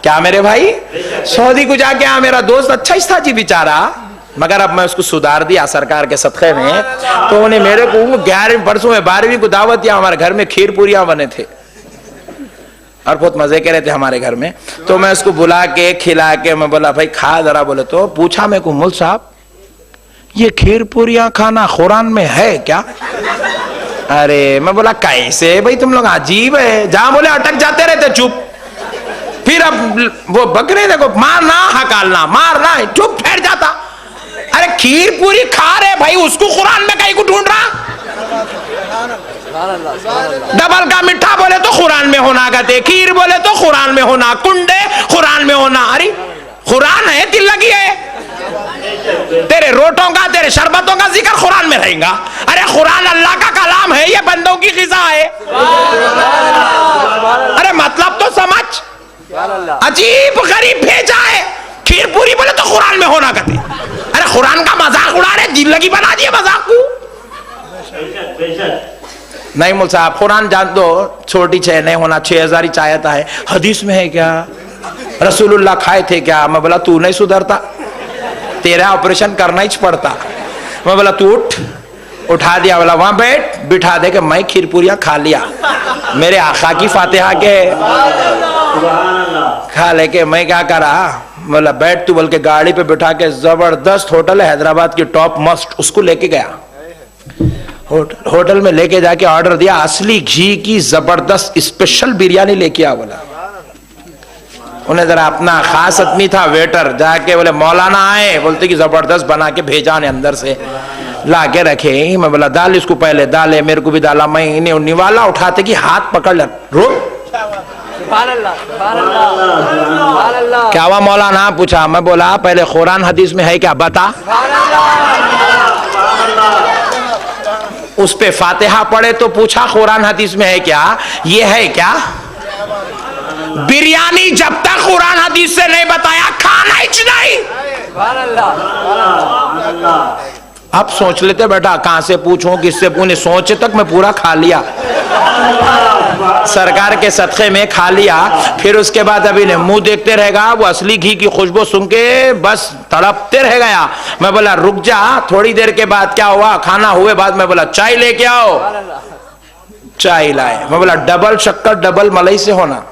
क्या मेरे भाई, सऊदी को जाके मेरा दोस्त अच्छा ही था जी बेचारा, मगर अब मैं उसको सुधार दिया सरकार के सदक़े में। तो उन्हें मेरे को 11वीं परसों में 12वीं को दावत दिया, हमारे घर में खीर पूरियां बने थे और बहुत मजे के रहे थे हमारे घर में। तो मैं उसको बुला के खिला के मैं बोला भाई खा जरा, बोले तो पूछा मैं को मुल साहब ये खीर पूरियां खाना कुरान में है क्या? अरे मैं बोला कैसे भाई तुम लोग अजीब है, जहां बोले अटक जाते रहते चुप। फिर अब वो बकरे देखो मारना हकालना मारना चुप ठहर जाता। अरे खीर पूरी खा रहे भाई, उसको कुरान में कहीं को ढूंढ रहा? डबल का मिठा बोले तो कुरान में होना, गते खीर बोले तो कुरान में होना, कुंडे कुरान में होना। अरे कुरान है दिल लगी है, तेरे रोटों का तेरे शरबतों का जिक्र कुरान में रहेगा। अरे कुरान अल्लाह का कलाम है, ये बंदों की ग़िज़ा है। अरे मतलब तो समझ, अजीब गरीब भेजा है। खीर पूरी बोले तो कुरान में होना कहते। अरे कुरान का मजाक उड़ा रहे, दिल लगी बना दिए मजाक को। नहीं मुल साहब कुरान जान दो, छोटी चाय नहीं होना, 6000 ही चाहता है। हदीस में है क्या? रसूलुल्लाह खाए थे क्या? मैं बोला तू नहीं सुधरता, तेरा ऑपरेशन करना ही पड़ता। मैं बोला तू उठ, उठा दिया, बोला वहां बैठ, बिठा दे के मैं खीर पूरियां खा लिया, मेरे आका की फातिहा के खा लेके मैं क्या करा, बोला बैठ तू, बोल के गाड़ी पे बिठा के जबरदस्त होटल है हैदराबाद की टॉप मस्ट, उसको लेके गया। होटल में लेके जाके ऑर्डर दिया, असली घी की जबरदस्त स्पेशल बिरयानी लेके आ। बोला उन्हें जरा अपना खास आदमी था वेटर, जाके बोले मौलाना आए, बोलते कि जबरदस्त बना के भेजा ने अंदर से ला के रखे। मैं बोला डाल इसको, पहले डाले, मेरे को भी डाला। मैं इन्हें निवाला उठाते कि हाथ पकड़ ले, रुक क्या हुआ मौलाना? पूछा। मैं बोला पहले कुरान हदीस में है क्या बता। उस पे फातिहा पढ़े तो पूछा कुरान हदीस में है क्या, ये है क्या? बिरयानी जब तक कुरान हदीस से नहीं बताया खाना ही नहीं। अब सोच लेते बेटा कहां से पूछूं किससे पूछूं, सोचे तक मैं पूरा खा लिया, सरकार के सदक़े में खा लिया। फिर उसके बाद अभी ने मुंह देखते रहेगा, वो असली घी की खुशबू सुन के बस तड़पते रह गया। मैं बोला रुक जा, थोड़ी देर के बाद क्या हुआ, खाना हुए बाद मैं बोला चाय लेके आओ, चाय लाए। मैं बोला डबल शक्कर डबल मलाई से होना,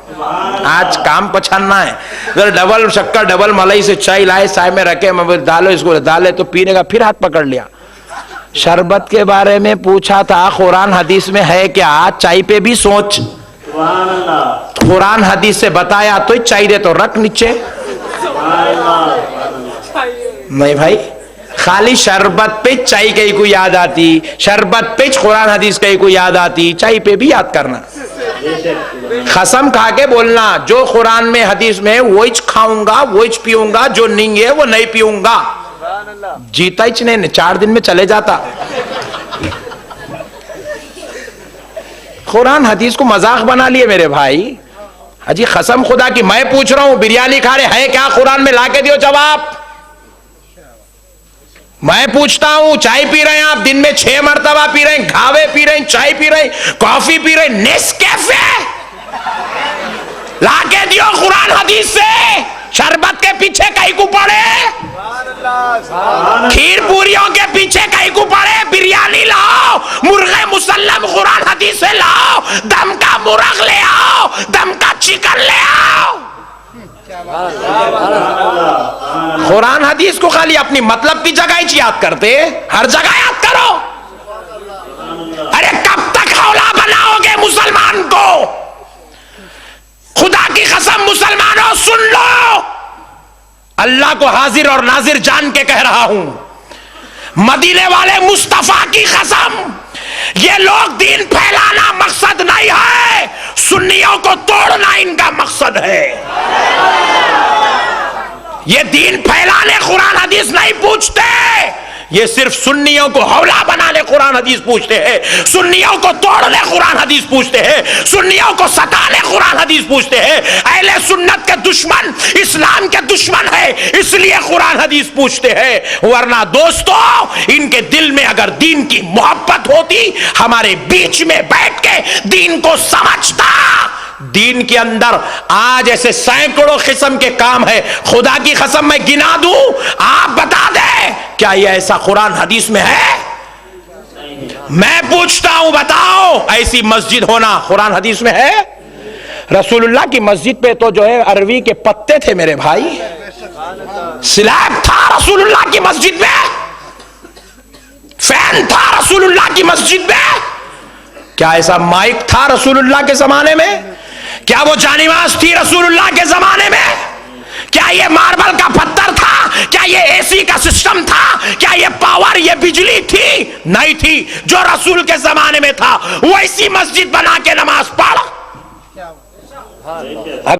आज काम पछानना है। अगर डबल शक्कर डबल मलाई से चाय लाए, चाय में रखे, मैं बोला डालो इसको, डाले तो पीने का, फिर हाथ पकड़ लिया। शरबत के बारे में पूछा था कुरान हदीस में है क्या, चाय पे भी सोच, कुरान हदीस से बताया तो चाय दे तो रख नीचे। नहीं भाई, खाली शरबत पे चाय कहीं को याद आती, शरबत पे कुरान हदीस कहीं को याद आती, चाय पे भी याद करना। कसम खा के बोलना जो कुरान में हदीस में वही खाऊंगा वही पीऊंगा, जो नहीं है वो नहीं पीऊंगा। जीता ही नहीं, 4 दिन में चले जाता। कुरान हदीस को मजाक बना लिए मेरे भाई। अजी कसम खुदा की मैं पूछ रहा हूं, बिरयानी खा रहे है क्या कुरान में, लाके दियो जवाब। मैं पूछता हूं चाय पी रहे हैं आप, दिन में 6 मरतबा पी रहे हैं, घावे पी रहे हैं, चाय पी रहे हैं, कॉफी पी रहे हैं, नेस्कैफे लाके दियो कुरान हदीस से। शरबत के पीछे कहीं को पड़े, खीर पूरियों के पीछे कहीं को पड़े, बिरयानी लाओ, मुर्गे मुसल्लम कुरान हदीस से लाओ, दम का मुर्ग ले आओ, दम का चिकन ले आओ। कुरान हदीस को खाली अपनी मतलब की जगह ही याद करते, हर जगह याद करो। अरे कब तक हौला बनाओगे मुसलमान को? खुदा की कसम मुसलमानों सुन लो, अल्लाह को हाजिर और नाजिर जान के कह रहा हूं, मदीने वाले मुस्तफा की कसम, ये लोग दीन फैलाना मकसद नहीं है, सुन्नियों को तोड़ना इनका मकसद है। ये दीन फैलाने कुरान हदीस नहीं पूछते, ये सिर्फ सुन्नियों को हौला बनाने कुरान हदीस पूछते हैं, सुन्नियों को तोड़ने कुरान हदीस पूछते हैं, सुन्नियों को सताने कुरान हदीस पूछते हैं। अहले सुन्नत के दुश्मन इस्लाम के दुश्मन है, इसलिए कुरान हदीस पूछते हैं। वरना दोस्तों इनके दिल में अगर दीन की मोहब्बत होती, हमारे बीच में बैठ के दीन को समझता, दीन के अंदर आज ऐसे सैकड़ों किस्म के काम है, खुदा की कसम मैं गिना दूं, आप बता दें क्या ये ऐसा कुरान हदीस में है? मैं पूछता हूं, बताओ ऐसी मस्जिद होना कुरान हदीस में है? रसूलुल्लाह की मस्जिद पे तो जो है अरवी के पत्ते थे मेरे भाई, स्लैब था रसूलुल्लाह की मस्जिद में, फैन था रसूलुल्लाह की मस्जिद में। क्या ऐसा माइक था रसूलुल्लाह के जमाने में? क्या वो जानिमाज थी रसूलुल्लाह के जमाने में? क्या ये मार्बल का पत्थर था? क्या ये एसी का सिस्टम था? क्या ये पावर, ये बिजली थी? नहीं थी। जो रसूल के जमाने में था वैसी मस्जिद बना के नमाज पढ़।